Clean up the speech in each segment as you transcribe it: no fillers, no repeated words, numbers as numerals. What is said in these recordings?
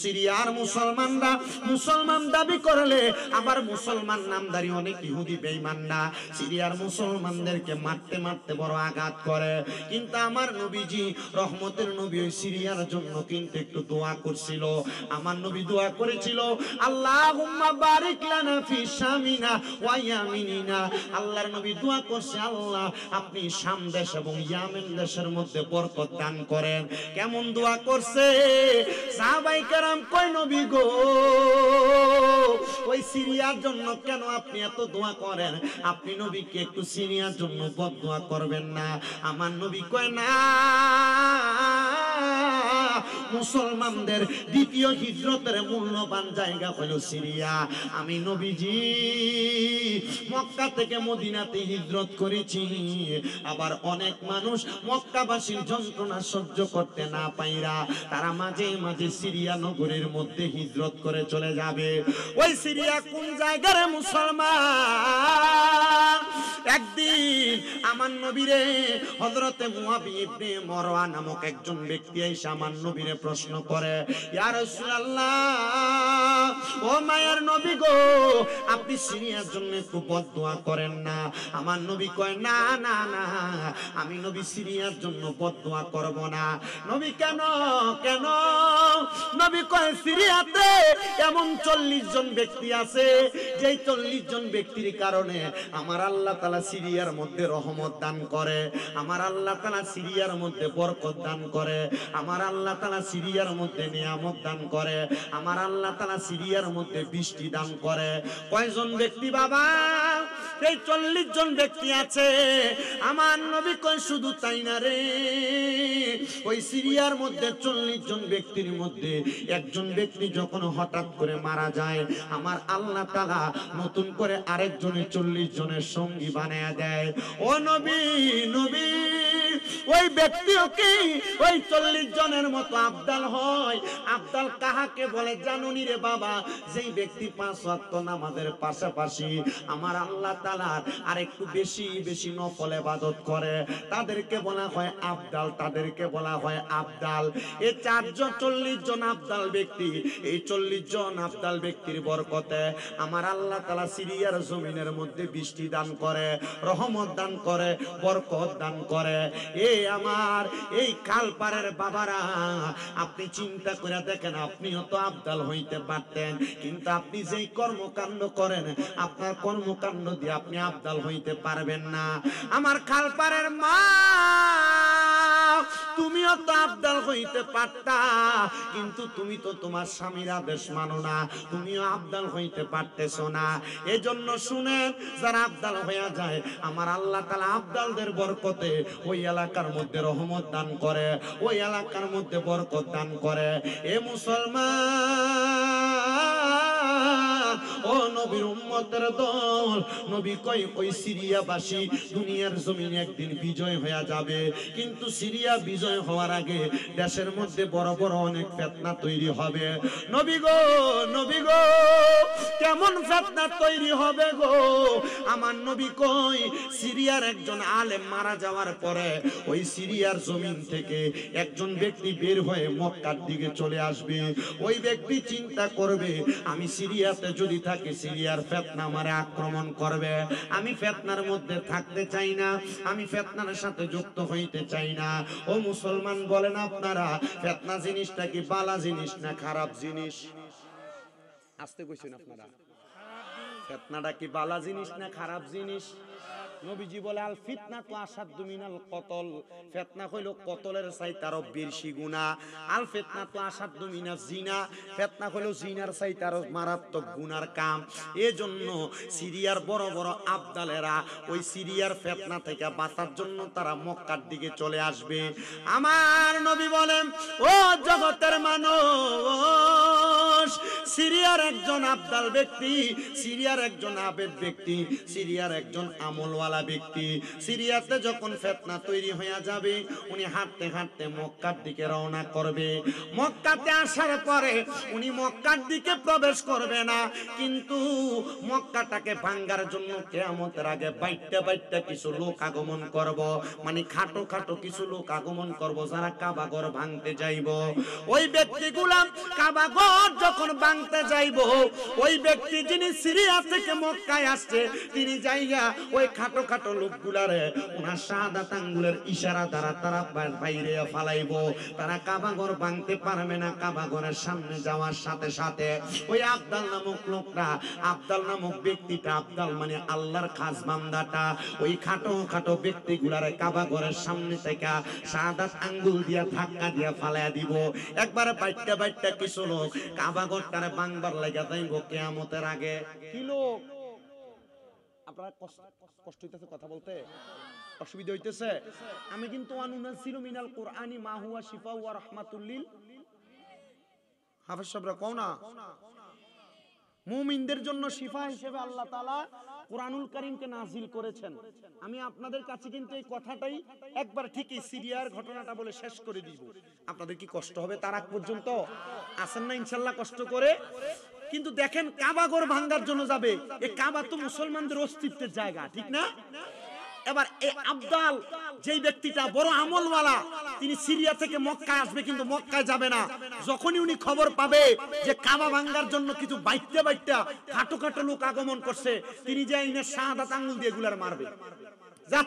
সিরিয়ার মুসলমানরা মুসলমান দাবি করলে আবার মুসলমান নামধারী অনেক ইহুদি বেঈমানরা সিরিয়ার মুসলমানদেরকে মারতে মারতে বড় আঘাত করে। কিন্তু আমার নবীজি রহমতের নবী ওই সিরিয়ার জন্য কিন্তু একটু দোয়া করছিল। আমার নবী দোয়া করেছিল, আল্লাহুম্মা বারিক লানা ফি শামিনা ওয়া ইয়ামিনিনা। আল্লাহর নবী দোয়া করছে, আল্লাহ আপনি শাম দেশ এবং ইয়ামেন দেশের মধ্যে বরকত দান করেন। কেমন দোয়া করছে সাহাবায়ে কেরাম কয়, নবী গো ওই সিরিয়ার জন্য কেন আপনি এত দোয়া করেন? আপনি নবীকে একটু সিরিয়ার জন্য বদদোয়া করবেন না? আমার নবী কয়, না, মুসলমানদের দ্বিতীয় হিজরতের মূল্যবান জায়গা হলো সিরিয়া। আমি নবীজি মক্কা থেকে মদিনাতে হিজরত করেছি। আবার অনেক মানুষ মক্কাবাসীর যন্ত্রণা সহ্য করতে না পাইরা তারা মাঝে মাঝে সিরিয়া নগরীর মধ্যে হিজরত করে চলে যাবে। ওই সিরিয়া কোন জায়গার মুসলমান? একদিন আমার নবীরে হযরতে মুআবি ইবনে মারওয়া নামক একজন ব্যক্তি এসে আমার নবীরে প্রশ্ন করে, ইয়া রাসূলুল্লাহ, ও মায়ার নবী গো, আপনি সিরিয়ার জন্য একটু বদদোয়া করেন না? আমার নবী কয়, না না না, আমি নবী সিরিয়ার জন্য বদদোয়া করব না। নবী কেন কেন? নবী কয়, সিরিয়াতে এমন 40 জন ব্যক্তি আছে যেই 40 জন ব্যক্তির কারণে আমার আল্লাহ তাআলা সিরিয়ার মধ্যে রহমত দান করে, আমার আল্লাহ তাআলা সিরিয়ার মধ্যে বরকত দান করে, আমার আল্লাহ তাআলা সিরিয়ার মধ্যে নিয়ামত দান করে, আমার আল্লাহ তাআলা সিরিয়ার মধ্যে বৃষ্টি দান করে। কয়জন ব্যক্তি বাবা? এই 40 জন ব্যক্তি আছে। আমার নবী কয়, শুধু তাই না রে, ওই সিরিয়ার মধ্যে 40 জন ব্যক্তির মধ্যে একজন ব্যক্তি যখন হঠাৎ করে মারা যায়, আমার আল্লাহ তাআলা নতুন করে আরেকজনের 40 জনের সঙ্গী বানায়া দেয়। ও নবী, নবী ওই ব্যক্তিও কি ওই 40 জনের মতো আবদাল হয়? আবদাল কাহাকে বলে জানুনি রে বাবা? যেই ব্যক্তি 5 ওয়াক্ত নামাজের পাশাপাশি আমার আল্লাহ তাআলার আরেকটু বেশি বেশি নফল ইবাদত করে তাদেরকে বলা হয় আবদাল, তাদেরকে বলা হয় আবদাল। এই 40 জন আবদাল ব্যক্তি, এই 40 জন আবদাল ব্যক্তির বরকতে আমার আল্লাহ তাআলা সিরিয়ার জমিনের মধ্যে বৃষ্টি দান করে, রহমত দান করে, বরকত দান করে। এই আমার এই কালপাড়ের বাবারা, আপনি চিন্তা করে দেখেন, আপনিও তো আবদাল হইতে পারতেন, কিন্তু আপনি যেই কর্মকাণ্ড করেন আপনার কর্মকাণ্ড দিয়ে আপনি আবদাল হইতে পারবেন না। আমার কালপাড়ের মা, তুমিও তো আবদাল হইতে পারতা, কিন্তু তুমি তো তোমার স্বামীর আদেশ মানো না, তুমিও আবদাল হইতে পারতেছো না। এজন্য শুনেন, যারা আবদাল হয়ে যায় আমার আল্লাহ তাআলা আবদালদের বরকতে ওই এলাকার মধ্যে রহমত দান করে, ওই এলাকার মধ্যে বরকত দান করে। এ মুসলমান, ও নবীর উম্মতের দল, নবী কই ওই সিরিয়াবাসী দুনিয়ার জমিনে একদিন বিজয় হয়ে যাবে, কিন্তু সিরিয়া বিজয় হওয়ার আগে দেশের মধ্যে বড় বড় অনেক ফিতনা তৈরি হবে। নবী গো, নবী গো, কেমন ফিতনা তৈরি হবে গো? আমার নবী কই সিরিয়ার একজন আলেম মারা যাওয়ার পরে ওই সিরিয়ার জমিন থেকে একজন ব্যক্তি বের হয়ে মক্কার দিকে চলে আসবে। ওই ব্যক্তি চিন্তা করবে, আমি সিরিয়াতে যদি থাকি সিরিয়ার ফিতনা আমারে আক্রমণ করবে, আমি ফিতনার মধ্যে থাকতে চাই না, আমি ফিতনার সাথে যুক্ত হইতে চাই না। ও মুসলমান বলেন আপনারা, ফিতনা জিনিসটা কি বালা জিনিস না খারাপ জিনিস? আসতে কইছেন আপনারা, ফিতনাটা কি বালা জিনিস না খারাপ জিনিস? নবীজি বলে, আল ফিতনা তো আসাদ্দু মিনাল কতল, ফিতনা হইল কতলের চাইতে আরো বেশি গুনাহ। আল ফিতনা তো আসাদ্দু মিনাজ জিনা, ফিতনা হইল জিনার চাইতে আরো মারাত্মক গুনার কাম। এজন্য সিরিয়ার বড় বড় আবদালেরা ওই সিরিয়ার ফিতনা থেকে বাঁচার জন্য তারা মক্কার দিকে চলে আসবে। আমার নবী বলেন, ও জগতের মানুষ, সিরিয়ার একজন আবদাল ব্যক্তি, সিরিয়ার একজন আবেদ ব্যক্তি, সিরিয়ার একজন আমলওয়ালা ব্যক্তি। সিরিয়াতে যখন ফিতনা তৈরি হয়ে যাবে, উনি হাঁটতে হাঁটতে মক্কার দিকে রওনা করবে। মক্কাতে আসার পরে উনি মক্কার দিকে প্রবেশ করবে না, কিন্তু মক্কাটাকে ভাঙার জন্য কিয়ামতের আগে বাইটটা বাইটটা কিছু লোক আগমন করব, মানে খাটো খাটো কিছু লোক আগমন করব যারা কাবা ঘর ভাঙতে যাইব। ওই ব্যক্তিগুলা কাবা ঘর যখন ভাঙতে যাইব, ওই ব্যক্তি যিনি সিরিয়া থেকে মক্কায় আসছে, তিনি যাইয়া ওই খাটো খাটো লোকগুলারে ওনার শাহাদাত আঙ্গুলের ইশারা দ্বারা তারা বাইরে ফালাইব। তারা কাবা ঘর ভাঙতে পারবে না। কাবা ঘরের সামনে যাওয়ার সাথে সাথে ওই আবদাল নামক লোকটা, আবদাল নামক ব্যক্তিটা, আবদাল মানে আল্লাহর খাস বান্দাটা, ওই খাটো খাটো ব্যক্তিগুলারে কাবা ঘরের সামনে থেকে শাহাদাত আঙ্গুল দিয়া ধাক্কা দিয়া ফালাইয়া দিব। একবারে বাইটটা বাইটটা কিছু লোক কাবা ঘরটারে ভাঙবার লাগা যাইব কিয়ামতের আগে। কি লোক? আপনারা কষ্ট হইতেছে কথা বলতে, অসুবিধা হইতেছে? আমি কিন্তু আনুনাজ্জিলু মিনাল কুরআনি মা হুয়া শিফা ওয়া রাহমাতুল লিল হাফেজ সাহেবরা কও না, মুমিনদের জন্য শিফা হিসেবে আল্লাহ তাআলা কুরআনুল কারীমকে নাযিল করেছেন। আমি আপনাদের কাছে কিন্তু এই কথাটাই একবার ঠিকই সিরিয়ার ঘটনাটা বলে শেষ করে দিব। আপনাদের কি কষ্ট হবে তার আগ পর্যন্ত? আসেন না ইনশাআল্লাহ কষ্ট করে। কিন্তু দেখেন কাবা ঘর ভাঙার জন্য যাবে, এই কাবা তো মুসলমানদের অস্তিত্বের জায়গা, ঠিক না? এবার এই আবদাল যেই ব্যক্তিটা বড় আমলওয়ালা, তিনি সিরিয়া থেকে মক্কায় আসবে, কিন্তু মক্কায় যাবে না। যখনই উনি খবর পাবে যে কাবা ভাঙার জন্য কিছু বাইটটা বাইটটা খাটো খাটো লোক আগমন করছে, তিনি যাই না শাহাদাত আঙ্গুল দিয়ে গুলার মারবে। যা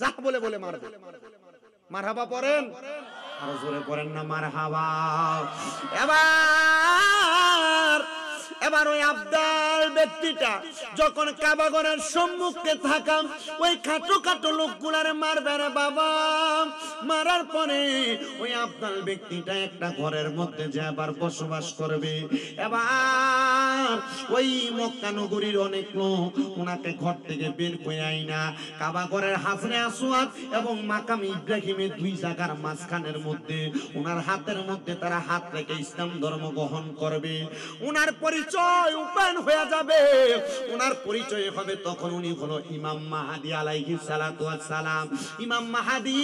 যা বলে বলে মারবে। মারহাবা পড়েন, আরো জোরে পড়েন না মারহাবা। এবার ওই আবদাল ব্যক্তিটা যখন কাবা ঘরের সম্মুখে থাকা ওই খাটো খাটো লোকগুলারে মারবে রে বাবা, মারার পরে ওই আবদাল ব্যক্তিটা একটা ঘরের মধ্যে যে আবার বসবাস করবে। এবার ওই মক্কা নগরীর অনেক লোক ওনাকে ঘর থেকে বের করে আইনা কাবা ঘরের হাজরে আসওয়াদ এবং মাকাম ইব্রাহিমের দুই জায়গার মাঝখানের মধ্যে ওনার হাতের মধ্যে তারা হাত রেখে ইসলাম ধর্ম গ্রহণ করবে। ওনার পরিচয় উপায়ন হয়ে যাবে, ওনার পরিচয় হবে তখন উনি হলো ইমাম মাহাদি আলাইহিস সালাতু ওয়াস সালাম। ইমাম মাহাদি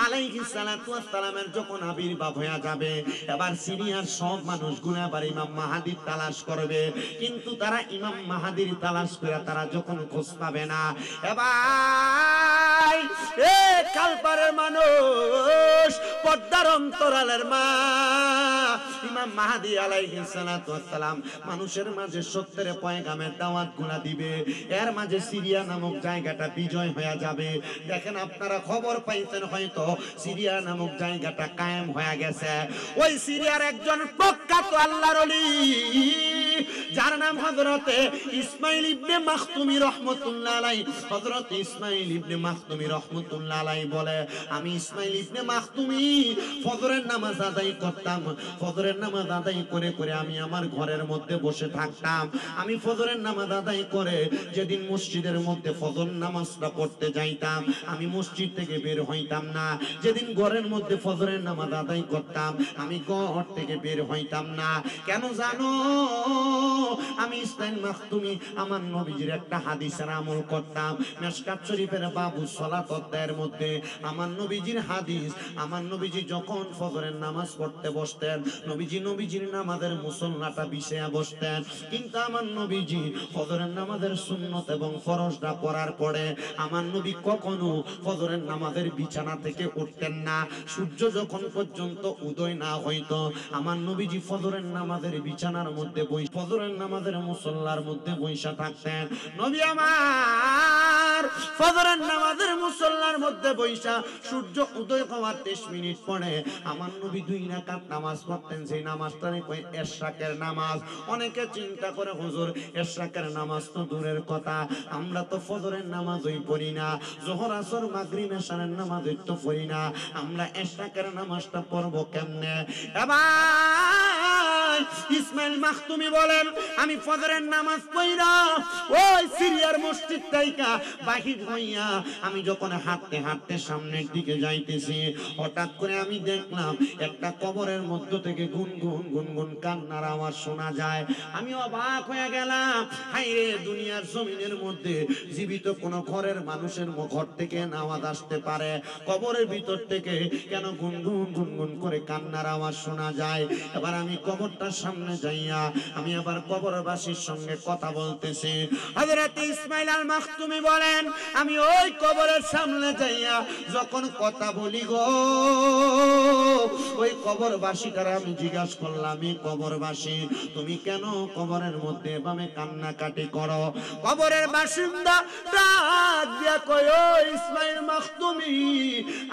আলাইহিস সালাতু ওয়াস সালামের যখন আবির্ভাব হয়ে যাবে, এবার সিরিয়ার সব মানুষগুলো আবার ইমাম মাহাদির তালাশ করবে, কিন্তু তারা ইমাম মাহাদির তালাশ করে তারা যখন খোঁজ পাবে না, এবার এ কালপারের মানুষ, পদ্মার অন্তরালের মা ইমাম মাহাদি আলাইহিস সালাতু ওয়াস সালাম মানুষের মাঝে সত্যের পয়গামের দাওয়াত গুলা দিবে। এর মাঝে সিরিয়া নামক জায়গাটা বিজয় হয়ে যাবে। দেখেন আপনারা খবর পাইছেন হয়তো সিরিয়া নামক জায়গাটা কায়েম হয়ে গেছে। ওই সিরিয়ার একজন প্রখ্যাত আল্লাহর ওলি যার নাম হযরতে ইসমাইল ইবনে মাখতুমি রাহমাতুল্লাহ আলাইহি, হযরতে ইসমাইল ইবনে মাখতুমি রাহমাতুল্লাহ আলাইহি বলে, আমি ইসমাইল ইবনে মাখতুমি ফজরের নামাজ আদায় করতাম। ফজরের নামাজ আদায় করে করে আমি আমার ঘরের মধ্যে বসে থাকতাম। আমি ফজরের নামাজ আদায় করে যেদিন মসজিদের মধ্যে ফজর নামাজটা পড়তে যাইতাম, আমি মসজিদ থেকে বের হইতাম না। যেদিন ঘরের মধ্যে ফজরের নামাজ আদায় করতাম, আমি ঘর থেকে বের হইতাম না। কেন জানো? আমি ইসমাইল মাখতুমি আমার নবীজির একটা হাদিসের আমল করতাম। মিশকাত শরীফের বাবু সালাত অধ্যায়ের মধ্যে আমার নবীজির হাদিস, আমার নবীজি যখন ফজরের নামাজ পড়তে বসতেন, নবীজির নামাজের মুসল্লাটা বিছিয়ে বসতেন, কিন্তু আমার নবীজি ফজরের নামাজের সুন্নত এবং ফরজটা পড়ার পরে আমার নবী কখনো ফজরের নামাজের বিছানা থেকে উঠতেন না। সূর্য যখন পর্যন্ত উদয় না হইতো, আমার নবীজি ফজরের নামাজের বিছানার মধ্যে বই ফজরের নামাজের মুসল্লার মধ্যে বইসা থাকতেন। নবী আমার ফজরের নামাজের মুসল্লার মধ্যে বইসা সূর্য উদয় হওয়ার 30 মিনিট পরে আমার নবী 2 রাকাত নামাজ পড়তেন। সেই নামাজটারে কয় ইশরাকের নামাজ। অনেকে চিন্তা করে হুজুর ইশরাকের নামাজ তো দূরের কথা, আমরা তো ফজরের নামাজই পড়ি না, যোহর আসর মাগরিব এশারের নামাজই তো পড়ি না, আমরা ইশরাকের নামাজটা পড়ব কেমনে? এবার ইসমাইল ইসমাইল মাখতুমি বলেন আমি ফজরের নামাজ পড়া ওই সিরিয়ার মসজিদ থেকে বাহির হইয়া আমি যখন হাঁটতে হাঁটতে সামনের দিকে যাইতেছি, হঠাৎ করে আমি দেখলাম একটা কবরের মধ্য থেকে গুনগুন গুনগুন কান্নার আওয়াজ শোনা যায়। আমি অবাক হয়ে গেলাম, হায় রে, দুনিয়ার জমিনের মধ্যে জীবিত কোন ঘরের মানুষের ঘর থেকে আওয়াজ আসতে পারে, কবরের ভিতর থেকে কেন গুনগুন গুনগুন করে কান্নার আওয়াজ শোনা যায়? এবার আমি কবরটার সামনে যাইয়া আমি আবার কবরবাসীর সঙ্গে কথা বলতেছি। হযরত ইসমাইল আল মাখতুমি বলেন আমি ওই কবরের সামনে যাইয়া যখন কথা বলি গো, ওই কবরবাসীটার আমি জিজ্ঞাসা করলাম, এই কবরবাসী তুমি কেন কবরের মধ্যে এভাবে কান্নাকাটি করো? কবরের বাসিন্দা ডাক দিয়া কয়, ও ইসমাইল মাখতুমি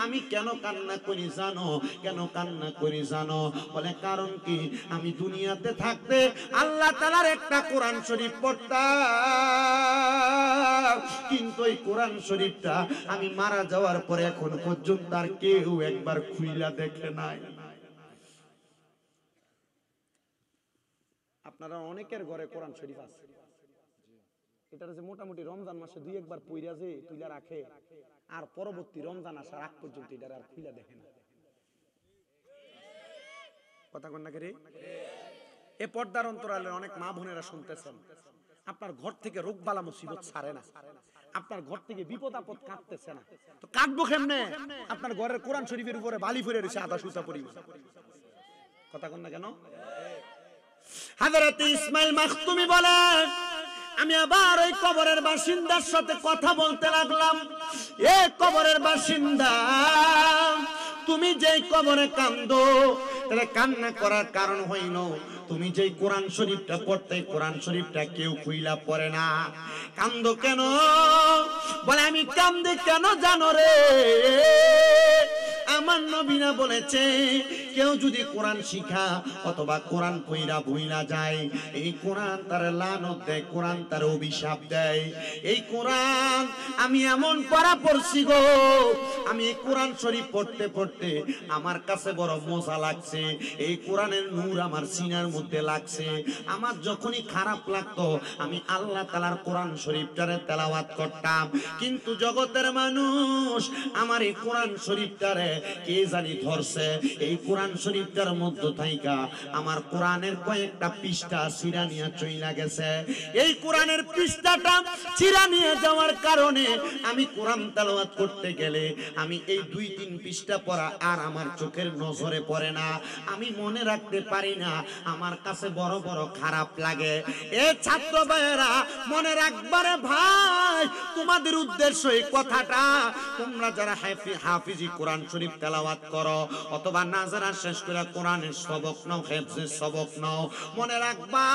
আমি কেন কান্না করি জানো? কেন কান্না করি জানো? বলে কারণ কি, আমি দুনিয়াতে থাকতে আল্লাহ তাআলার একটা কোরআন শরীফ পড়তাম, কিন্তু এই কোরআন শরীফটা আমি মারা যাওয়ার পরে এখন পর্যন্ত আর কেউ একবার খুইলা দেখে নাই। আপনারা অনেকের ঘরে কোরআন শরীফ আছে, এটা যে মোটামুটি রমজান মাসে দুই একবার পইরা যে তুইলা রাখে, আর পরবর্তী রমজান আসার আগ পর্যন্ত এটা আর খুইলা দেখে না। কথা কন না রে? এ পর্দার অন্তরালের অনেক মা বোনেরা শুনতেছেন, আপনার ঘর থেকে রোগ বালা মুসিবত ছাড়ে না, আপনার ঘর থেকে বিপদ আপদ কাটতেছে না, তো কাটবো কেমনে? আপনার ঘরের কোরআন শরীফের উপরে বালি ফিরে রয়েছে আধা সুতা পরিমাণ। কথা কন না কেন? হযরত ইসমাইল মাখতুমি বলেন আমি আবার ওই কবরের বাসিন্দার সাথে কথা বলতে লাগলাম, এ কবরের বাসিন্দা তুমি যেই কবরে কান্দো, তাহলে কান্না করার কারণ হইল তুমি যেই কোরআন শরীফটা পড়তে, কোরআন শরীফটা কেউ খুইলা পড়ে না। কান্দো কেন? বলে আমি কান্দে কেন জানো রে, আমার নবী না বলেছে কেউ যদি কোরআন শিখা অথবা কোরআন পড়া ভুইলা যায়, এই কোরআন তার লানত দেয়, কোরআন তার অভিশাপ দেয়। এই কোরআন আমি এমন পড়া পড়ছি গো, আমি এই কোরআন শরীফ পড়তে পড়তে আমার কাছে বড় মজা লাগছে, এই কোরআনের নূর আমার সিনার মধ্যে লাগছে। আমার যখনই খারাপ লাগতো আমি আল্লাহ তাআলার কোরআন শরীফটারে তেলাওয়াত করতাম, কিন্তু জগতের মানুষ আমার এই কোরআন শরীফটারে কে জানি ধরছে, এই কোরআন শরীফটার মধ্য থাইকা আমার কোরআনের কয়েকটা পৃষ্ঠা ছিঁড়া নিয়ে চইলা গেছে। এই কোরআনের পৃষ্ঠাটা ছিঁড়া নিয়ে যাওয়ার কারণে আমি কোরআন তেলাওয়াত করতে গেলে আমি এই 2-3 পৃষ্ঠা পড়া আর আমার চোখের নজরে পড়ে না, আমি মনে রাখতে পারি না, আমার কাছে বড় বড় খারাপ লাগে। এ ছাত্র ভাইয়েরা মনে রাখবারে ভাই, তোমাদের উদ্দেশ্য এই কথাটা, তোমরা যারা হাফিজি কোরআন শরীফ তেলাওয়াত করো অথবা নাজারা শেষ করে কোরআনের সবক নাও, হেফজের সবক নাও, মনে রাখবা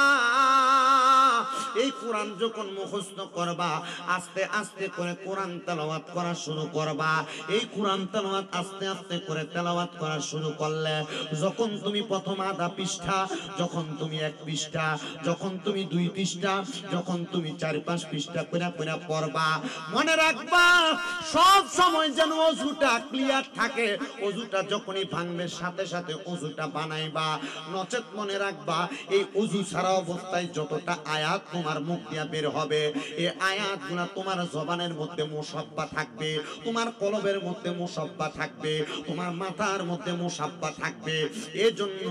এই কোরআন যখন মুখস্থ করবা আস্তে আস্তে করে কোরআন তেলাওয়াত করা শুরু করবা। এই কোরআন তেলাওয়াত আস্তে আস্তে করে তেলাওয়াত করা শুরু করলে যখন তুমি প্রথম আধা পৃষ্ঠা, যখন তুমি 1 পৃষ্ঠা, যখন তুমি 2 পৃষ্ঠা, যখন তুমি 4-5 পৃষ্ঠা করে করে পড়বা, মনে রাখবা সব সময় যেন ওযুটা ক্লিয়ার থাকে। ওযুটা যখনই ভাঙবে সাথে সাথে ওযুটা বানাইবা, নচেত মনে রাখবা এই ওযু ছাড়া অবস্থায় যতটা আয়াত তোমার মুখ দিয়া বের হবে, এই আয়াতগুলা তোমার জবানের মধ্যে মুসাব্বা থাকবে, তোমার কলবের মধ্যে মুসাব্বা থাকবে, তোমার মাথার মধ্যে মুসাব্বা থাকবে। এজন্য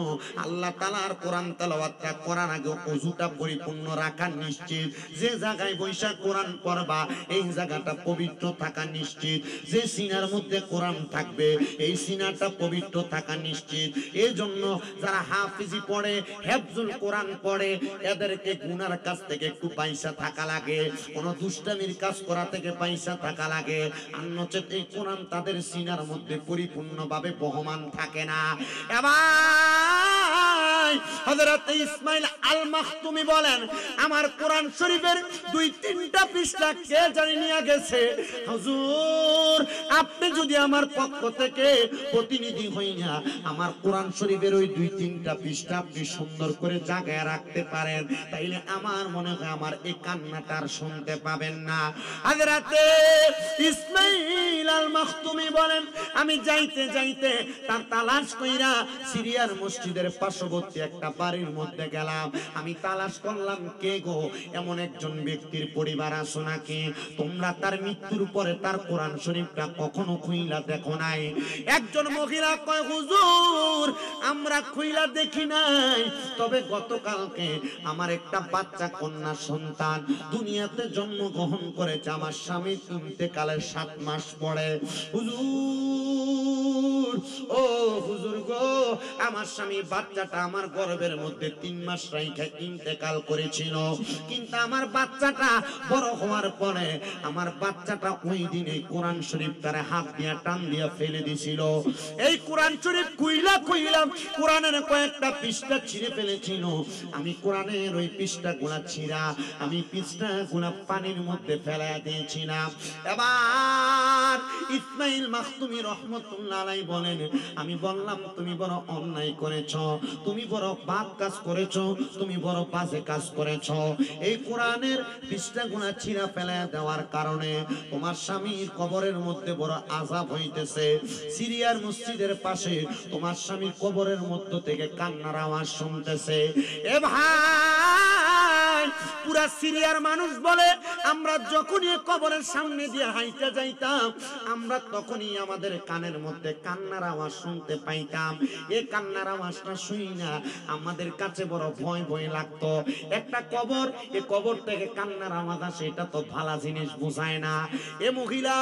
আল্লাহ তাআলার কোরআন তেলাওয়াতটা করার আগে ওযুটা পরিপূর্ণ রাখা নিশ্চিত। যে জায়গায় বৈশা কোরআন পড়বা এই জায়গাটা পবিত্র থাকা নিশ্চিত। যে সিনার মধ্যে কোরআন থাকবে এই সিনাটা পবিত্র থাকা নিশ্চিত। এজন্য যারা হাফিজি পড়ে, হেফজুল কোরআন পড়ে, এদেরকে গুনার কাছ থেকে একটু পয়সা থাকা লাগে, কোন দুষ্টামির কাজ করা থেকে পয়সা থাকা লাগে, আর নচেত এই কোরআন তাদের সিনার মধ্যে পরিপূর্ণভাবে বহমান থাকে না। এবার হযরত ইসমাইল আল মাখতুমি বলেন আমার কোরআন শরীফের 2-3টা পৃষ্ঠা কে জানি নিয়ে গেছে, হুজুর আপনি যদি আমার পক্ষ থেকে প্রতিনিধি হইয়া আমার কোরআন শরীফের ওই 2-3টা পৃষ্ঠা আপনি সুন্দর করে জায়গায় রাখতে পারেন, তাইলে আমার মনে হয় আমার এই কান্নাটা আর শুনতে পাবেন না। হযরত ইসমাইল আল মাখতুমি বলেন আমি যাইতে যাইতে তার তালাশ কইরা সিরিয়ার মসজিদের পার্শ্ববর্তী পার্শ্ববর্তী একটা বাড়ির মধ্যে গেলাম, আমি তালাশ করলাম কে গো এমন একজন ব্যক্তির পরিবার আছো নাকি তোমরা তার মৃত্যুর পরে তার কোরআন শরীফটা কখনো খুইলা দেখো নাই? একজন মহিলা কয় হুজুর আমরা খুইলা দেখি নাই, তবে গতকালকে আমার একটা বাচ্চা কন্যা সন্তান দুনিয়াতে জন্মগ্রহণ করেছে, আমার স্বামী ইন্তেকালের 7 মাস পরে। হুজুর ও হুজুর গো আমার স্বামী বাচ্চাটা আমার গর্ভের মধ্যে 3 মাস রাইখা ইন্তেকাল করেছিল, কিন্তু আমার বাচ্চাটা বড় হওয়ার পরে আমার বাচ্চাটা ওই দিনে কোরআন শরীফ তার হাত দিয়ে টান দিয়ে ফেলে দিছিল। এই কোরআন শরীফ কুইলা কুইলাম কোরআনের কয়েকটা পৃষ্ঠা ছিঁড়ে ফেলেছিল, আমি কোরআনের ওই পৃষ্ঠাগুলা ছিঁড়া আমি পৃষ্ঠাগুলা পানির মধ্যে ফেলা দিয়েছিলাম। এবার ইসমাইল মাখতুমি রহমতুল্লাহ আলাইহি বলেন, আমি বললাম তুমি বড় অন্যায় করেছ, তুমি বড় পাপ কাজ করেছ, তুমি বড় বাজে কাজ করেছ। এই কোরআনের পৃষ্ঠাগুলা ছিঁড়া ফেলা দেওয়ার কারণে তোমার স্বামীর কবরের মধ্যে বড় আযাব হইতেছে। সিরিয়ার মসজিদের পাশে তোমার স্বামীর কবরের মধ্য থেকে কান্নার আওয়াজ শুনতেছে। এ ভাই পুরা সিরিয়ার মানুষ বলে আমরা যখনই কবরের সামনে দিয়ে হাইটা যাইতাম আমরা তখনই আমাদের কানের মধ্যে কান্নার আওয়াজ শুনতে পাইতাম। এই কান্নার আওয়াজটা শুই না আমাদের কাছে বড় ভয় ভয় লাগতো। একটা কবর, এই কবর থেকে কান্নার আওয়াজ আসে, এটা তো ভালো জিনিস বোঝায় না। এ মহিলা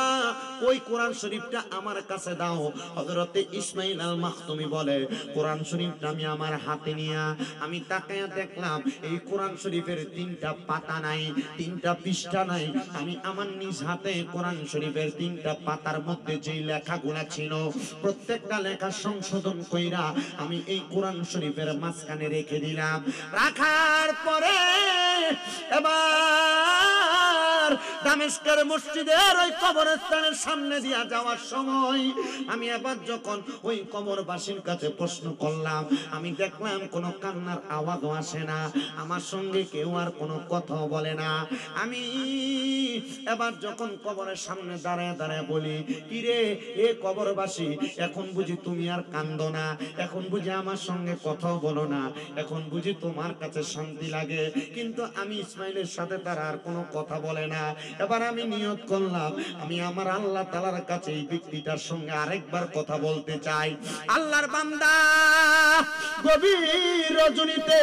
ওই কোরআন শরীফটা আমার কাছে দাও। হযরতে ইসমাইল আল মাখতুমি বলে কোরআন শরীফটা আমি আমার হাতে নিয়া আমি তাকায়া দেখলাম এই কোরআন শরীফের 3টা পাতা নাই, 3টা পৃষ্ঠা নাই। আমি আমার নিজ হাতে কোরআন শরীফের 3টা পাতার মধ্যে যেই লেখাগুলা ছিল প্রত্যেকটা লেখা সংশোধন কইরা আমি এই কোরআন শরীফের মাঝখানে রেখে দিলাম। রাখার পরে এবার দামেস্কের মসজিদের ওই কবরস্থানের সামনে দিয়া যাওয়ার সময় আমি এবার যখন ওই কবরবাসীর কাছে প্রশ্ন করলাম, আমি দেখলাম কোনো কান্নার আওয়াজও আসে না, আমার সঙ্গে কেউ আর কোনো কথাও বলে না। আমি এবার যখন কবরের সামনে দাঁড়ায় দাঁড়ায় বলি, কিরে এ কবরবাসী এখন বুঝি তুমি আর কান্দো না, এখন বুঝি আমার সঙ্গে কথাও বলো না, এখন বুঝি তোমার কাছে শান্তি লাগে, কিন্তু আমি ইসমাইলের সাথে তারা আর কোনো কথা বলে না। এবার আমি নিয়ত করলাম আমি আমার আল্লাহ তাআলার কাছে এই ব্যক্তিটার সঙ্গে আরেকবার কথা বলতে চাই। আল্লাহর বান্দা গভীর রজনীতে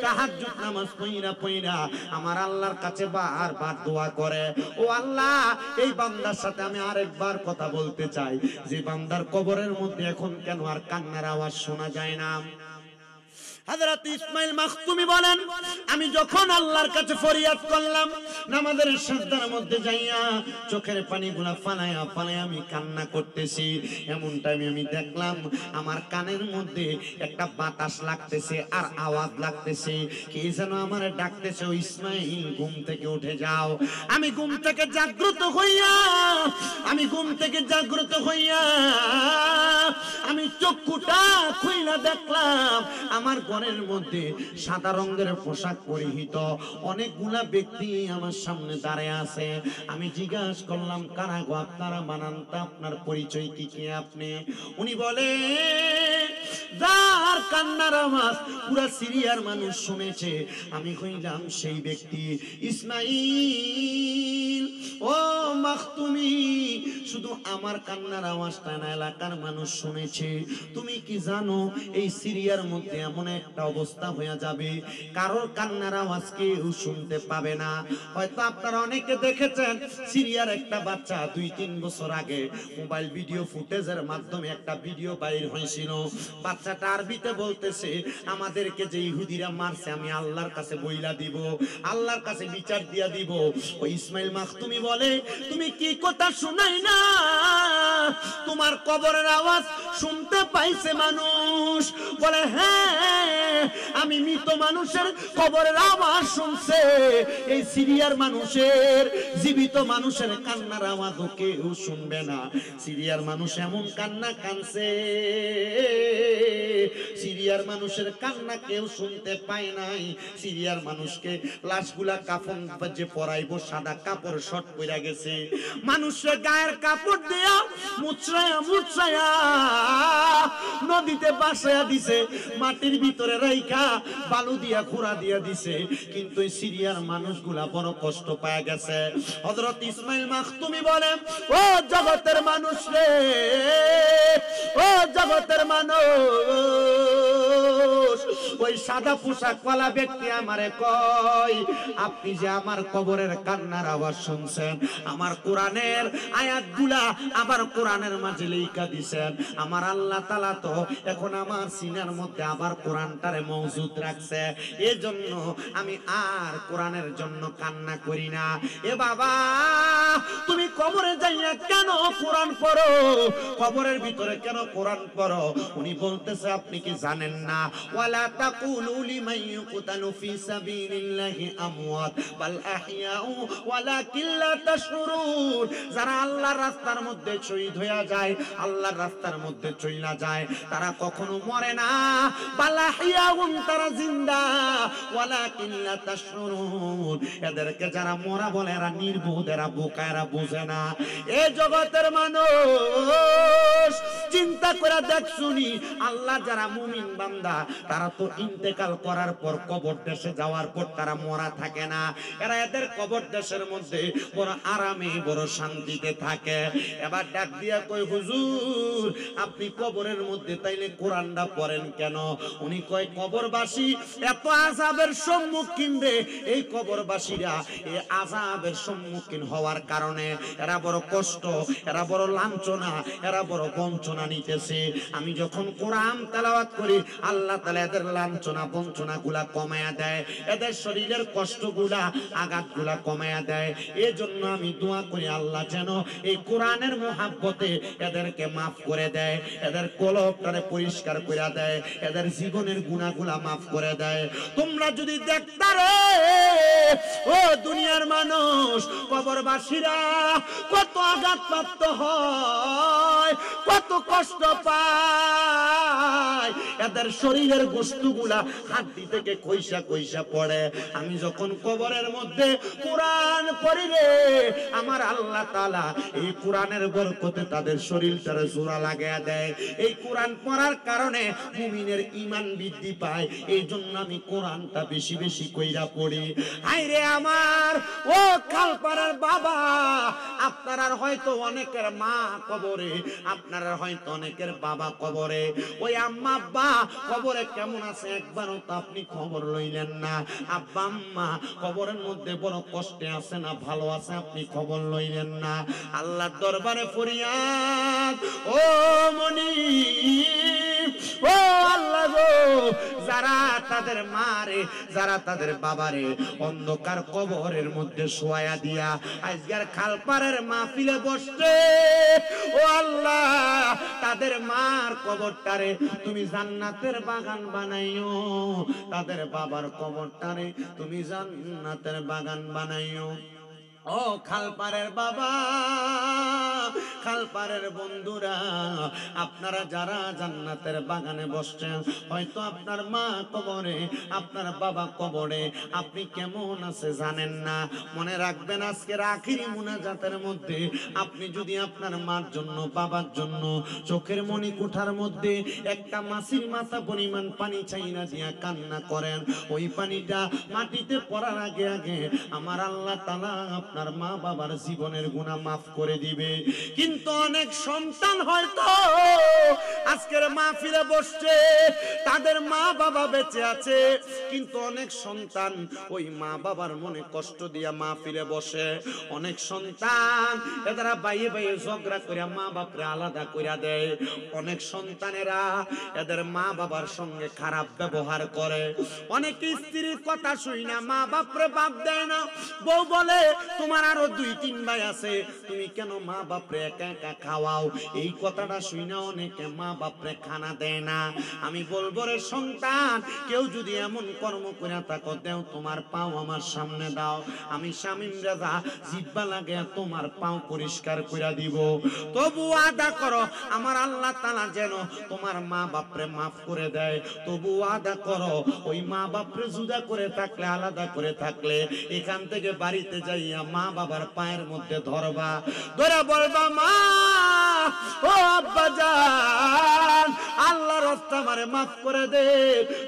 তাহাজ্জুদ নামাজ পড়া পড়া আমার আল্লাহর কাছে বারবার দোয়া করে, ও আল্লাহ এই বান্দার সাথে আমি আরেকবার কথা বলতে চাই, যে বান্দার কবরের মধ্যে এখন কেন আর কান্নার আওয়াজ শোনা যায় না। হযরত ইসমাইল মাখতুমি বলেন, আমি যখন আল্লাহর কাছে ফরিয়াদ করলাম নামাজের সিজদার মধ্যে যাইয়া চোখের পানিগুলা ফালায়া ফালায়া আমি কান্না করতেছি, এমন টাইমে আমি দেখলাম আমার কানের মধ্যে একটা বাতাস লাগতেছে আর আওয়াজ লাগতেছে, কে যেন আমারে ডাকতেছে, ও ইসমাইল ঘুম থেকে উঠে যাও। আমি ঘুম থেকে জাগ্রত হইয়া আমি চক্ষুটা খুইলা দেখলাম আমার ঘরের মধ্যে সাদা রঙের পোশাক পরিহিত অনেকগুলা ব্যক্তি আমার সামনে দাঁড়ায় আছে। আমি জিজ্ঞাসা করলাম, কারা গো আপনারা? বানান তো আপনার পরিচয় কি কি আপনি? উনি বলে, যার কান্নার আওয়াজ পুরা সিরিয়ার মানুষ শুনেছে আমি হইলাম সেই ব্যক্তি ইসমাইল। ও মাখতুমি, শুধু আমার কান্নার আওয়াজটা না এলাকার মানুষ শুনেছে। তুমি কি জানো এই সিরিয়ার মধ্যে এমন একটা অবস্থা হয়ে যাবে কারোর কান্নার আওয়াজ কেউ শুনতে পাবে না। হয়তো আপনারা অনেকে দেখেছেন সিরিয়ার একটা বাচ্চা 2-3 বছর আগে মোবাইল ভিডিও ফুটেজের মাধ্যমে একটা ভিডিও বাইর হয়েছিল। বাচ্চাটা আরবিতে বলতেছে, আমাদেরকে যে ইহুদিরা মারছে আমি আল্লাহর কাছে বইলা দিব, আল্লাহর কাছে বিচার দিয়া দিব। ওই ইসমাইল মাখতুমি বলে, তুমি কি কথা শুনাই না? তোমার কবরের আওয়াজ শুনতে পাইছে মানুষ। বলে, হ্যাঁ আমি মৃত মানুষের কবরের আওয়াজ শুনছে, এই সিরিয়ার মানুষের জীবিত মানুষের কান্নার আওয়াজও কেউ শুনবে না। সিরিয়ার মানুষ এমন কান্না কানছে সিরিয়ার মানুষের কান্না কেউ শুনতে পায় নাই। সিরিয়ার মানুষকে লাশগুলা কাফন যে পরাইবো সাদা কাপড় শর্ট পইরা গেছে, মানুষের গায়ের কাপড় দিয়া মুছরায়া মুছরায়া নদীতে বাসায়া দিছে, মাটির ভিতরে রাইখা বালু দিয়া খুঁড়া দিয়া দিছে। কিন্তু এই সিরিয়ার মানুষগুলা বড় কষ্ট পায় গেছে। হযরত ইসমাইল মাখতুমি বলেন, ও জগতের মানুষ রে, ও জগতের মানুষ, ওই সাদা পোশাক ওয়ালা ব্যক্তি আমারে কয়, আপনি যে আমার কবরের কান্নার আওয়াজ শুনছেন, আমার কোরআনের আয়াতগুলা আবার কোরআনের মাঝে লেখা দিছেন, আমার আল্লাহ তাআলা তো এখন আমার সিনার মধ্যে আবার কোরআনটারে মওজুদ রাখছে, এজন্য আমি আর কোরআনের জন্য কান্না করি না। এ বাবা, তুমি কবরে যাইয়া কেন কোরআন পড়ো, কবরের ভিতরে কেন কোরআন পড়ো? উনি বলতেছে, আপনি কি জানেন না, ওয়ালা তাকুলু লিমান ইউকতালু ফি সাবিলিল্লাহি আমওয়াত বাল আহইয়াউ ওয়ালাকিন লা তাশউরুন। যারা আল্লাহর রাস্তার মধ্যে শহীদ হয়ে যায়, আল্লাহর রাস্তার মধ্যে চইলা যায়, তারা কখনো মরে না, বাল আহইয়াউ, তারা জিন্দা, ওয়ালাকিন লা তাশউরুন। এদেরকে যারা মরা বলে এরা নির্বোধ, এরা বোকা, এরা বোঝে না। এ জগতের মানুষ, চিন্তা করে দেখ শুনি, আল্লাহ যারা মুমিন বান্দা, তারা তো ইন্তেকাল করার পর কবর দেশে যাওয়ার পর তারা মরা থাকে না, এরা এদের কবর দেশের মধ্যে বড় আরামে বড় শান্তিতে থাকে। এবার ডাক দিয়া কই, হুজুর আপনি কবরের মধ্যে তাইলে কোরআনটা পড়েন কেন? উনি কয়, কবরবাসী এত আযাবের সম্মুখীন রে, এই কবরবাসীরা এই আযাবের সম্মুখীন হওয়ার কারণে এরা বড় কষ্ট, এরা বড় লাঞ্ছনা, এরা বড় বঞ্চনা নিতেছে। আমি যখন কোরআন তেলাওয়াত করি, আল্লাহ তাআলা এদের লাঞ্ছনা বঞ্চনা গুলা কমায়া দেয়, এদের শরীরের কষ্টগুলা আঘাতগুলা কমায়া দেয়। এজন্য আমি দোয়া করি, আল্লাহ যেন এই কোরআনের মুহাব্বতে এদেরকে মাফ করে দেয়, এদের কলবটারে পরিষ্কার করে দেয়, এদের জীবনের গুনাহগুলা মাফ করে দেয়। তোমরা যদি দেখতা রে, ও দুনিয়ার মানুষ, কবরবাসীরা কত আঘাতপ্রাপ্ত হয়, কত কষ্ট পায়, এদের শরীরের গোশতগুলা হাড্ডি থেকে কইসা কইসা পড়ে। আমি যখন কবরের মধ্যে কোরআন পড়ি রে, আমার আল্লাহ তাআলা এই কোরআনের বরকতে তাদের শরীরটারে জোড়া লাগায়া দেয়। এই কোরআন পড়ার কারণে মুমিনের ঈমান বৃদ্ধি পায়, এই জন্য আমি কোরআনটা বেশি বেশি কইরা পড়ি। হায়রে আমার ও খালপাড়ার বাবা, আপনারা হয়তো অনেকের মা কবরে, আপনারা হয়তো অনেকের বাবা কবরে, ওই আম্মা আব্বা কবরে কেমন আছে একবারও তো আপনি খবর লইলেন না। আব্বা আম্মা কবরের মধ্যে বড় কষ্টে আছে না ভালো আছে আপনি খবর লইলেন না। আল্লাহর দরবারে ফরিয়াদ, ও মনি, ও আল্লাহ গো, যারা তাদের মারে, যারা তাদের বাবারে অন্ধকার কবরের মধ্যে শোয়া দিয়া আজকের খালপাড়ের মাহফিলে বসছে, ও আল্লাহ তাদের মার কবরটারে তুমি জান্নাতের বাগান বানাইও, তাদের বাবার কবরটারে তুমি জান্নাতের বাগান বানাইও। ও খালপাড়ের বাবা, খালপাড়ের বন্ধুরা, আপনারা যারা জান্নাতের বাগানে বসছেন, হয়তো আপনার মা কবরে, আপনার বাবা কবরে, আপনি কেমন আছে জানেন না। মনে রাখবেন, আজকের আখিরি মুনাজাতের মধ্যে আপনি যদি আপনার মার জন্য, বাবার জন্য চোখের মনি কোঠার মধ্যে একটা মাছির মাথা পরিমাণ পানি চাইনা দিয়া কান্না করেন, ওই পানিটা মাটিতে পড়ার আগে আগে আমার আল্লাহ তাআলা আপনার মা বাবার জীবনের গুনাহ মাফ করে দিবে। কিন্তু অনেক সন্তান হয়তো আজকের মাহফিলে বসছে, তাদের মা বাবা বেঁচে আছে, কিন্তু অনেক সন্তান ওই মা বাবার মনে কষ্ট দিয়া মাহফিলে বসে। অনেক সন্তান এরা বাইয়ে বাইয়ে ঝগড়া করে মা বাপরে আলাদা করে দেয়। অনেক সন্তানেরা এদের মা বাবার সঙ্গে খারাপ ব্যবহার করে। অনেক স্ত্রীর কথা শুই না মা বাপরে বাপ দেয় না। বউ বলে, তোমার আরো 2-3 ভাই আছে, তুমি কেন মা বাপ বাপরে একা একা খাওয়াও। এই কথাটা শুনে অনেকে মা বাপরে খানা দেয় না। আমি বলবো রে সন্তান, কেউ যদি এমন কর্ম করে থাকো, দেও তোমার পাও আমার সামনে দাও, আমি শামীম রাজা জিব্বা লাগে তোমার পাও পরিষ্কার করে দিব। তবু আদা করো আমার আল্লাহ তাআলা যেন তোমার মা বাপরে মাফ করে দেয়। তবু আদা করো ওই মা বাপরে জুদা করে থাকলে, আলাদা করে থাকলে এখান থেকে বাড়িতে যাইয়া মা বাবার পায়ের মধ্যে ধরবা, ধরে বলবা মা ও আব্বা জান, আল্লাহ রাস্তা আমারে মাফ করে দে।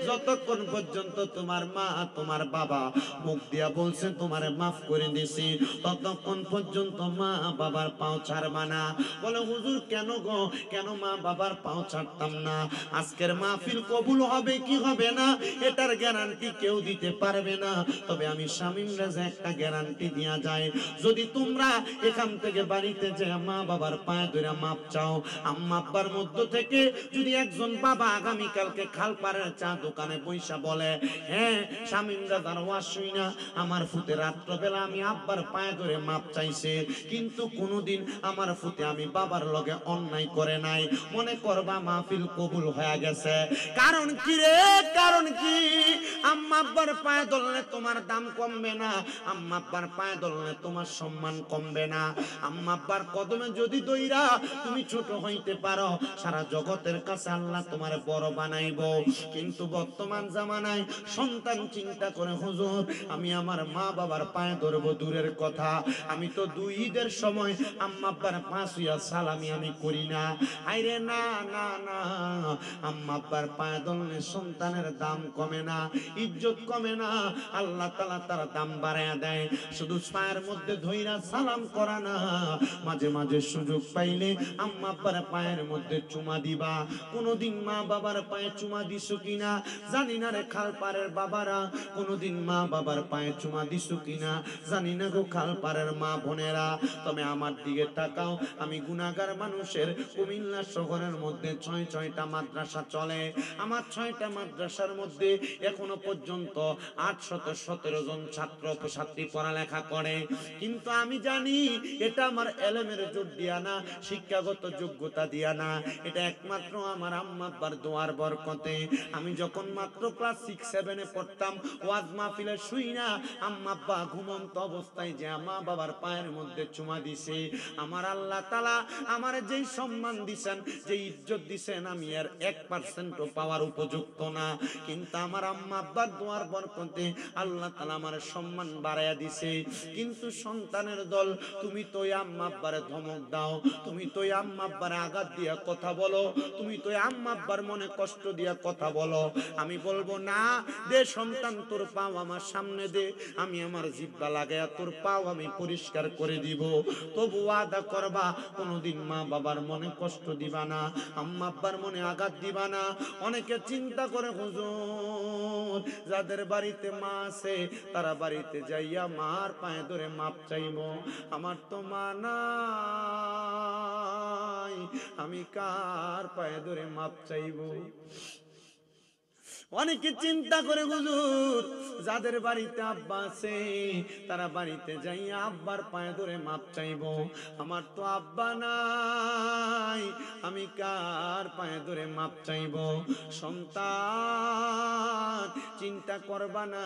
যতক্ষণ পর্যন্ত তোমার মা তোমার বাবা মুখ দিয়া বলছে তোমারে মাফ করে দিছি, ততক্ষণ পর্যন্ত মা বাবার পাও ছাড়বা না। বলে হুজুর কেন গো, কেন মা বাবার পাও ছাড়তাম না? আজকের মাহফিল কবুল হবে কি হবে না এটার গ্যারান্টি কেউ দিতে পারবে না, তবে আমি শামীম রাজা একটা গ্যারান্টি দিয়া যায়, যদি তোমরা এখান থেকে বাড়িতে যে মা বাবার পায়ে ধরে মাপ চাও, আম্মা আব্বার মধ্য থেকে যদি একজন বাবা আগামী কালকে খালপাড়ের চা দোকানে পয়সা বলে, হ্যাঁ শামীম রাজার ওয়াজ শুই না আমার ফুতে রাত্রবেলা আমি আব্বার পায়ে ধরে মাপ চাইছে, কিন্তু কোনোদিন আমার ফুতে আমি বাবার লগে অন্যায় করে নাই, মনে করবা মাহফিল কবুল হয়ে গেছে। কারণ কি রে, কারণ কি? আম্মা আব্বার পায়ে ধরলে তোমার দাম কমবে না, আম্মা আব্বার পায়ে ধরলে তোমার সম্মান কমবে না। আম্মা আব্বার কদমে যদি দইরা তুমি ছোট হইতে পারো, সারা জগতের কাছে আল্লাহ তোমার বড় বানাইব। কিন্তু বর্তমান জামানায় সন্তান চিন্তা করে হুজুর আমি আমার মা বাবার পায়ে ধরবো দূরের কথা, আমি তো দুই ঈদের সময় আম্মা আব্বার পাঁচ হইয়া সালামি আমি করি না। আইরে না না না, আম্মা আব্বার পায়ে ধরলে সন্তানের দাম কমে না, ইজ্জত কমে না, আল্লাহ তাআলা তার দাম বাড়ায়া দেয়। শুধু পায়ের মধ্যে ধইরা সালাম করা না, মাঝে মাঝে সুযোগ পাইলে আম্মা আব্বার পায়ের মধ্যে চুমা দিবা। কোনদিন মা বাবার পায়ে চুমা দিছো কিনা জানি না রে খালপাড়ের বাবারা, কোনদিন মা বাবার পায়ে চুমা দিছো কিনা জানি না গো খালপাড়ের মা বোনেরা। তবে আমার দিকে তাকাও, আমি গুনাহগার মানুষের কুমিল্লা শহরের মধ্যে ৬টা মাদ্রাসা চলে, আমার ৬টা মাদ্রাসার মধ্যে এখনো পর্যন্ত ৮১৭ জন ছাত্র ছাত্রী পড়ালেখা করে। কিন্তু আমি জানি এটা আমার এলেমের জোর দিয়া না, শিক্ষাগত যোগ্যতা দিয়া না, এটা একমাত্র আমার আম্মা আব্বার দোয়ার বরকতে। আমি যখন মাত্র ক্লাস 6-7 পড়তাম, ওয়াজ মাহফিলে শুই না আম্মা আব্বা ঘুমন্ত অবস্থায় যে মা বাবার পায়ের মধ্যে চুমা দিছে, আমার আল্লাহ তাআলা আমার যেই সম্মান দিছেন, যে ইজ্জত দিছেন, আমি আর 1% পাওয়ার উপযুক্ত না। কিন্তু আমার আম্মা আব্বার দোয়ার বরকতে আল্লাহ তাআলা আমার সম্মান বাড়ায়া দিছে। কিন্তু সন্তানের দল, তুমি তো আম্মা আব্বারে ধমক দাও, তুমি তো আম্মা আব্বারে আঘাত দিয়া কথা বলো, তুমি তো আম্মা আব্বার মনে কষ্ট দিয়া কথা বলো। আমি বলবো না, দে সন্তান তোর পাও আমার সামনে দে, আমি আমার জিহ্বা লাগায়া তোর পাও আমি পরিষ্কার করে দিব। তবু ওয়াদা করবা কোনোদিন মা বাবার মনে কষ্ট দিবা না, আম্মা আব্বার মনে আঘাত দিবা না। অনেকে চিন্তা করে হুজুর যাদের বাড়িতে মা আছে তারা বাড়িতে যাইয়া মার পায়ে ধরে মাপ চাইব, আমার তো মা নাই, আমি কার পায়ে ধরে মাপ চাইব? অনেকে চিন্তা করে হুজুর যাদের বাড়িতে আব্বা আছে তারা বাড়িতে যাইয়া আব্বার পায়ে ধরে মাপ চাইব, আমার তো আব্বা নাই, আমি কার পায়ে ধরে মাপ চাইব? সন্তান চিন্তা করবা না,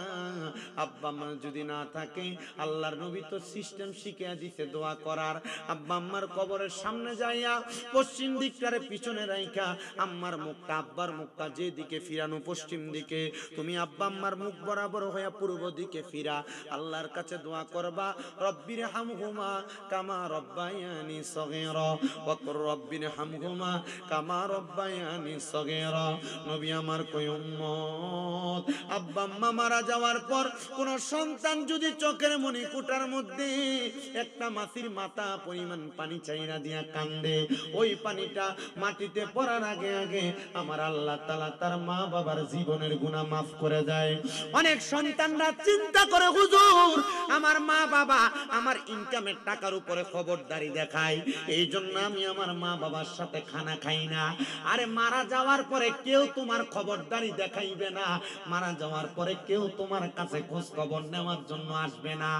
আব্বা আম্মা যদি না থাকে, আল্লাহর নবী তো সিস্টেম শিখিয়ে দিতে দোয়া করার। আব্বা আম্মার কবরের সামনে যাইয়া পশ্চিম দিকটারে পিছনে রাইখা আম্মার মুখটা আব্বার মুখটা যেদিকে ফিরানো পশ্চিম দিকে, তুমি আব্বা আম্মার মুখ বরাবর হইয়া পূর্ব দিকে ফিরা আল্লাহর কাছে দোয়া করবা, রব্বির হামহুমা কামা রব্বায়ানি সগীরা ওয়া কুর রব্বির হামহুমা কামা রব্বায়ানি সগীরা। নবী আমার কই উম্মত, আব্বা আম্মা মারা যাওয়ার পর কোন সন্তান যদি চোখের মনি কুটার মধ্যে একটা মাছির মাথা পরিমাণ পানি চাইরা দিয়া কান্দে, ওই পানিটা মাটিতে পড়ার আগে আগে আমার আল্লাহ তাআলা তার মা বাবার জীবনের গুনাহ মাফ করে দেয়। অনেক সন্তানরা চিন্তা করে হুজুর আমার মা বাবা আমার ইনকামের টাকার উপরে খবরদারি দেখায়, এই জন্য আমি আমার মা বাবার সাথে খানা খাই না। আরে মারা যাওয়ার পরে কেউ তোমার খবরদারি দেখাইবে না, মারা যাওয়ার পরে কেউ তোমার কাছে খোঁজ খবর নেওয়ার জন্য আসবে না।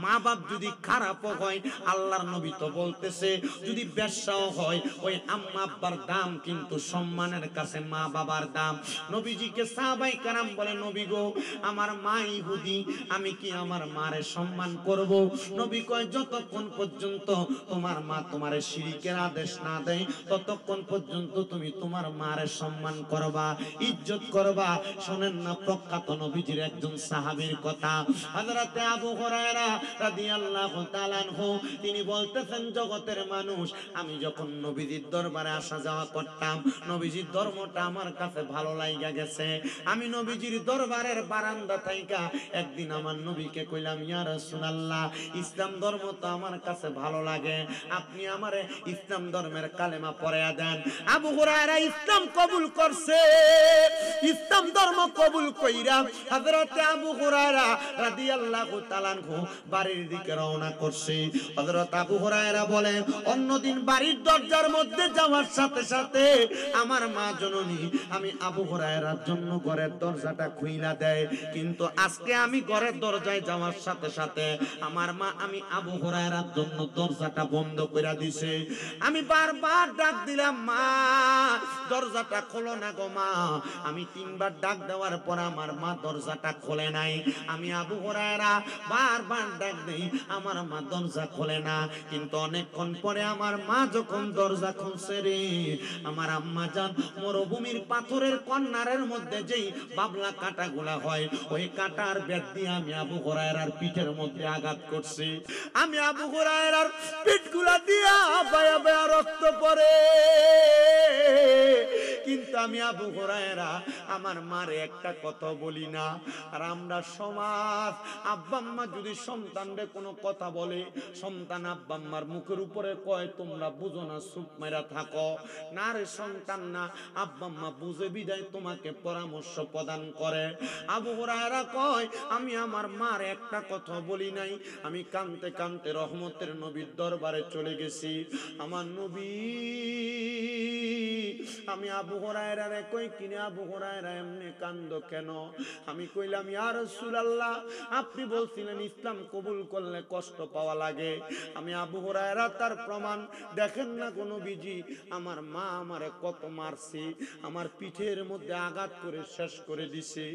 মা বাপ যদি খারাপও হয়, আল্লাহর নবী তো বলতেছে যদি বেশ্যাও হয়, ওই আম্মা আব্বার দাম কিন্তু সম্মানের কাছে মা বাবার দাম। নবীজিকে সাহাবায়ে কেরাম বলে নবী গো আমার মা ইহুদি, আমি কি আমার মারে সম্মান করব? নবী কয় যতক্ষণ পর্যন্ত তোমার মা তোমারে শিরকের আদেশ না দেয় ততক্ষণ পর্যন্ত তুমি তোমার মারে সম্মান করবা, ইজ্জত করবা। শুনেন না প্রখ্যাত নবীজির একজন সাহাবীর কথা, হযরতে আবু হুরায়রা রাদিয়াল্লাহু তাআলা আনহু, তিনি বলতেছেন জগতের মানুষ আমি যখন নবীজির দরবারে আসা যাওয়া করতাম, নবীজির ধর্মটা আমার কাছে ভালো লাগা গেছে। আমি নবীজির দরবারের বারান্দা থাইকা একদিন আমার নবীকে কইলাম ইয়া রাসূলুল্লাহ ইসলাম ধর্ম তো আমার কাছে ভালো লাগে, আপনি আমারে ইসলাম ধর্মের কালেমা পড়ায়া দেন। আবু হুরায়রা ইসলাম কবুল করছে। ইসলাম ধর্ম কবুল কইরা হযরতে আবু হুরায়রা রাদিয়াল্লাহু তাআলা আনহু বাড়ির দিকে রওনা করছে। হযরত আবু হুরায়রা বলেন অন্যদিন বাড়ির দরজার মধ্যে যাওয়ার সাথে সাথে আমার মা জননী আমি আবু হুরায়রার জন্য ঘরের দরজাটা খুইলা দেয়, কিন্তু আজকে আমি ঘরের দরজায় যাওয়ার সাথে সাথে আমার মা আমি আবু হুরায়রার জন্য দরজাটা বন্ধ কইরা দিছে। আমি বারবার ডাক দিলাম মা দরজাটা খোলো না গো মা। আমি তিনবার ডাক দেওয়ার পর আমার মা দরজাটা খোলে নাই। আমি আবু হুরায়রা বারবার ডাক দেই, আমার মা দরজা খোলে না। কিন্তু অনেকক্ষণ পরে আমার মা যখন দরজা খুলছে রে, আমার আম্মা জান মরুভূমির পাথরের কর্নারের মধ্যে যেই বাবলা কাঁটাগুলা হয়, ওই কাঁটার বেত দিয়ে আমি আবু হুরায়রার পিঠের মধ্যে আঘাত করছি। আমি আবু হুরায়রার পিঠগুলা দিয়া বায়া বায়া রক্ত পড়ে, কিন্তু আমি আবু হুরায়রা আমার মারে একটা কথা বলি না। আর আমরা সমাজ আব্বা আম্মা যদি সন্তানরে কোনো কথা বলে, সন্তান আব্বা আম্মার মুখের উপরে কয় তোমরা বুঝো না চুপ মেরা থাকো না রে সন্তান না, আব্বা আম্মা বুঝে বিদায় তোমাকে পরামর্শ প্রদান করে। আবু হুরায়রা কয় আমি আমার মার একটা কথা বলি নাই, আমি কানতে কানতে রহমতের নবীর দরবারে চলে গেছি। আমার নবী আমি আবু হুরায়রারে কই কিনে আবু হুরায়রা এমনি কান্দো কেন? আমি কইলাম ইয়া রাসূলুল্লাহ আপনি বলছিলেন ইসলাম কবুল করলে কষ্ট পাওয়া লাগে। আমি আবু হুরায়রা তার প্রমাণ দেখেন না কোন বিজি আমার মা আমারে কত মারছে, আমার পিঠের মধ্যে আঘাত করে শেষ করে দিছে।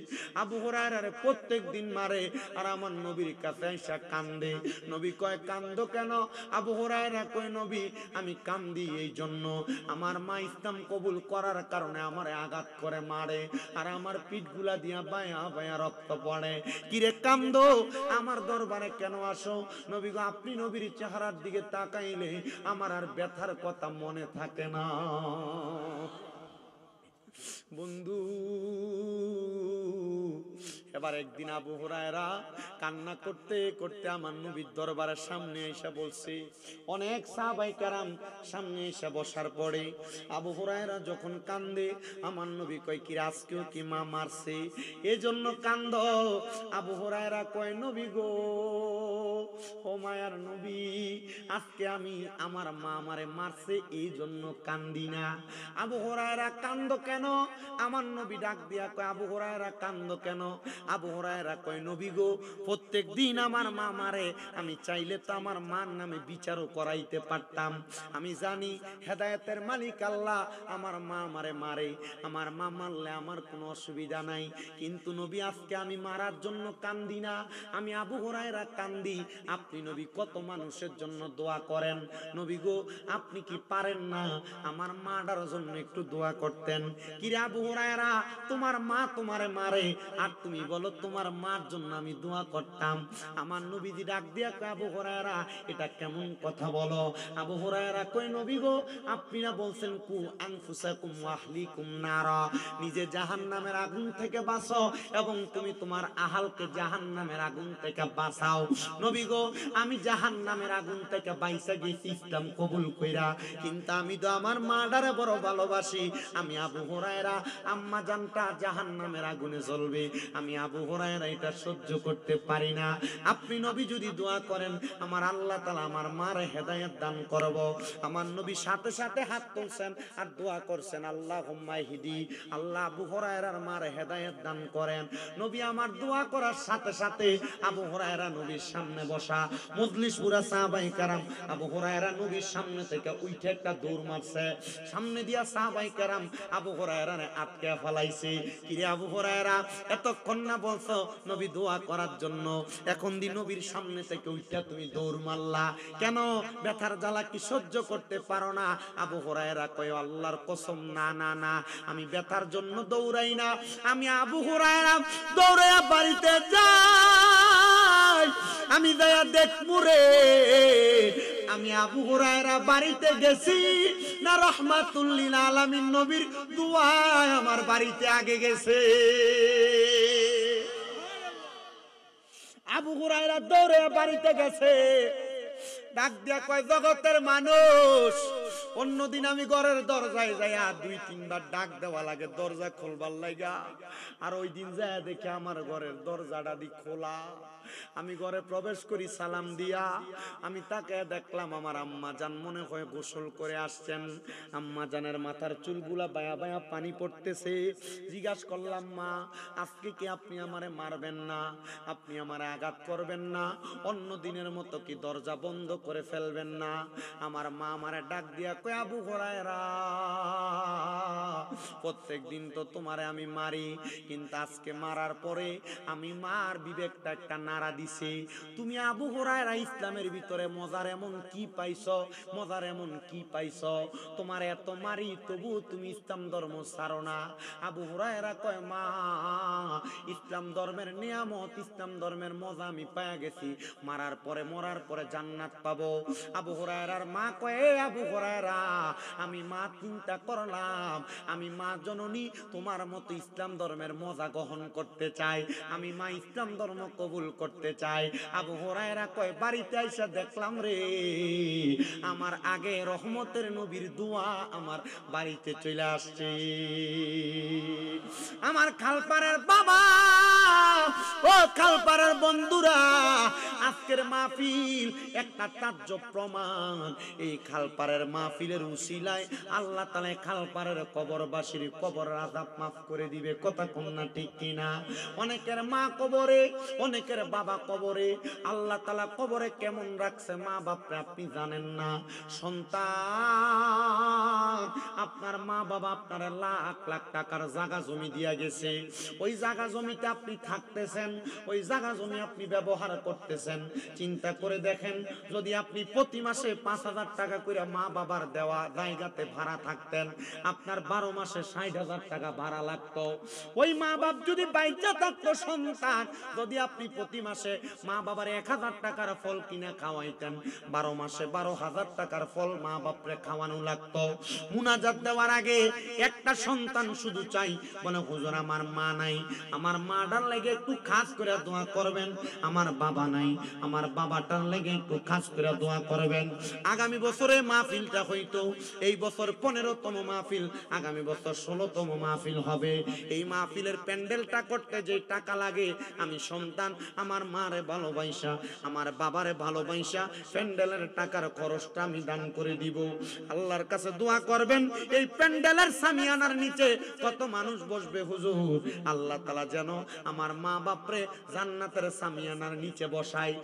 আবু হুরায়রারে প্রত্যেক দিন মারে আর আমার নবীর কাছে এসে কান্দে। নবী কয় কান্দো কেন? আবু হুরায়রা কয় নবী আমি কান্দি এই জন্য আমার মা ইসলাম কবুল করার কারণে আমারে আঘাত করে মারে আর আমার পিঠগুলা দিয়া বায়া বায়া রক্ত পড়ে। কিরে কান্দো? আমার দরবারে কেন আসো? নবী গো আপনি নবীর চেহারার দিকে তাকাইলে আমার আর ব্যথার কথা মনে থাকে না। বন্ধু এবার একদিন আবু হুরায়রা কান্না করতে করতে আমার নবীর দরবারের সামনে এসে বলছে। অনেক সাহাবায়ে কেরাম সামনে এসে বসার পরে আবু হুরায়রা যখন কান্দে আমার নবী কয় কি আজকেও কি মা মারছে এজন্য কান্দ? আবু হুরায়রা কয় নবী গো ও মায়ার নবী আজকে আমি আমার মা আমারে মারছে এই জন্য কান্দি না। আবু হুরায়রা কান্দ কেন? আমার নবী ডাক দিয়া কয় আবু হুরায়রা কান্দ কেন? আবু হুরায়রা কয় নবী গো প্রত্যেক দিন আমার মা মারে, আমি চাইলে তো আমার মার নামে বিচারও করাইতে পারতাম। আমি জানি হেদায়েতের মালিক আল্লাহ, আমার মা আমারে মারে, আমার মা মারলে আমার কোনো অসুবিধা নাই। কিন্তু নবী আজকে আমি মারার জন্য কান্দি না, আমি আবু হুরায়রা কান্দি। আপনি নবী কত মানুষের জন্য দোয়া করেন, নবী গো আপনি কি পারেন না আমার মাটার জন্য একটু দোয়া করতেন? কি রে আবু হুরায়রা তোমার মা তোমারে মারে আর তুমি বলো তোমার মার জন্য আমি দোয়া করতাম। আমার নবীজি ডাক দিয়া কয় আবু হুরায়রা এটা কেমন কথা বলো? আবু হুরায়রা কয় নবী গো আপনি না বলছেন কু আনফুসাকুম ওয়া আহলিকুম নারা, নিজে জাহান্নামের আগুন থেকে বাঁচো এবং তুমি তোমার আহালকে জাহান্নামের আগুন থেকে বাঁচাও। নবী গো আমি জাহান্নামের আগুন থেকে বাইসা গেছি ইসলাম কবুল কইরা, কিন্তু আমি তো আমার মাডারে বড় ভালোবাসি। আমি আবু হুরায়রা আম্মা জানটা জাহান্নামের আগুনে জ্বলবে, আমি আবু হুরায়রা এটা সহ্য করতে পারি না। আপনি নবী যদি দোয়া করেন আমার আল্লাহ তাআলা আমার মার হেদায়েত দান করব। আমার নবী সাথে সাথে হাত তুলছেন আর দোয়া করছেন আল্লাহুম্মা ইহদি, আল্লাহ আবু হুরায়রার মার হেদায়েত দান করেন। নবী আমার দোয়া করার সাথে সাথে আবু হুরায়রা নবীর সামনে বসা, মজলিস পুরা সাহাবায়ে কেরাম আবু হুরায়রা নবীর সামনে থেকে উঠে একটা দৌড় মারছে, সামনে দিয়া সাহাবায়ে কেরাম আবু হুরায়রারে আটকে ফেলাইছে। কিরে আবু হুরায়রা এতক্ষণ না বলছো নবী দোয়া করার জন্য, এখন দি নবীর সামনে থেকে উঠে তুমি দৌড় মারলা কেন? ব্যথার জ্বালা কি সহ্য করতে পারো না? আবু হুরায়রা কয় আল্লাহর কসম না না না, আমি ব্যথার জন্য দৌড়াই না। আমি আবু হুরায়রা দৌড়াইয়া বাড়িতে যাই, আমি যাইয়া দেখমু রে আমি আবু হুরায়রা বাড়িতে গেছি না রাহমাতুল লিল আলামিন নবীর দোয়া আমার বাড়িতে আগে গেছে। আবু হুরায়রা দৌড়ে বাড়িতে গেছে, ডাক দিয়া কয় জগতের মানুষ, অন্যদিন আমি ঘরের দরজায় যাইয়া 2-3 বার ডাক দেওয়া লাগে দরজা খুলবার লাগা, আর ওই দিন যায় দেখে আমার ঘরের দরজাটা দি খোলা। আমি ঘরে প্রবেশ করি সালাম দিয়া, আমি তাকে দেখলাম আমার আম্মা জান মনে হয় গোসল করে আসছেন। আম্মা জানের মাথার চুলগুলা বায়া বায়া পানি পড়তেছে। জিজ্ঞাসা করলাম মা আজকে কি আপনি আমারে মারবেন না, আপনি আমারে আঘাত করবেন না, অন্য দিনের মতো কি দরজা বন্ধ করে ফেলবেন না? আমার মা আমারে ডাক দিয়া কয় আবু হুরায়রা প্রত্যেক দিন তো তোমারে আমি মারি, কিন্তু আজকে মারার পরে আমি মার বিবেকটা একটা নাড়া দিছি। তুমি আবু হুরায়রা ইসলামের ভিতরে মজার এমন কি পাইছো, মজার এমন কি পাইছো? তোমার এত মারি তবু তুমি ইসলাম ধর্ম ছাড়ো না। আবু হুরায়রা কয় মা ইসলাম ধর্মের নিয়ামত, ইসলাম ধর্মের মজা আমি পায়া গেছি, মারার পরে মরার পরে জান্নাত পাবো। আবু হুরায়রার মা কয় আবু হুরায়রা আমি মা চিন্তা করলাম, আমি মা জননী তোমার মতো ইসলাম ধর্মের মজা গ্রহণ করতে চাই, আমি মা ইসলাম ধর্ম কবুল করতে চাই। আবু হুরায়রা কয় বাড়িতে আইসা দেখলাম রে আমার আগে রহমতের নবীর দোয়া আমার বাড়িতে চলে আসছে। আমার খালপাড়ের বাবা ও খালপাড়ের বন্ধুরা, আজকের মাহফিল একটা তাজ্য প্রমাণ। এই খালপাড়ের মাহফিলের উসিলায় আল্লাহ তাআলা খালপাড়ের কবরবাসীর কবর আযাব মাফ করে দিবে। কথা কোন না ঠিক কিনা? অনেকের মা কবরে, অনেকের বাবা কবরে, আল্লাহ তাআলা কবরে কেমন রাখছে মা বাপরে আপনি জানেন না। সন্তান আপনার মা বাবা আপনার লাখ লাখ টাকার জায়গা জমি দিয়া গেছে, ওই জায়গা জমিতে আপনি থাকতেছেন, ওই জায়গা জমি আপনি ব্যবহার করতেছেন। চিন্তা করে দেখেন যদি আপনি প্রতি মাসে 5,000 টাকা করে মা বাবার দেওয়া জায়গাতে ভাড়া থাকতেন, আপনার 12 মাসে 60,000 টাকা ভাড়া লাগতো। ওই মা বাপ যদি বাইচা থাকতো, সন্তান যদি আপনি প্রতি মাসে মা বাবার 1,000 টাকার ফল কিনা খাওয়াইতেন, 12 মাসে 12,000 টাকার ফল মা বাপরে খাওয়ানো লাগতো। মুনাজাত দেওয়ার আগে একটা সন্তান শুধু চাই বলে হুজুর আমার মা নাই, আমার মাটার লেগে একটু খাস করে দোয়া করবেন। আমার বাবা নাই, আমার বাবাটার লেগে একটু খাস করে দোয়া করবেন। আগামী বছরে মাহফিলটা হইতো এই বছর 15তম মাহফিল, আগামী বছর 16তম মাহফিল হবে। এই মাহফিলের প্যান্ডেলটা করতে যে টাকা লাগে, আমি সন্তান আমার মারে ভালোবাসা, আমার বাবারে ভালোবাসা প্যান্ডেলের টাকার খরচটা আমি দান করে দিব। আল্লাহর কাছে দোয়া করবেন এই প্যান্ডেলের সামিয়ানার নিচে কত মানুষ বসবে হুজুর, আল্লাহ তাআলা যেন আমার মা বাপরে জান্নাতের সামিয়ানার নিচে বসায়।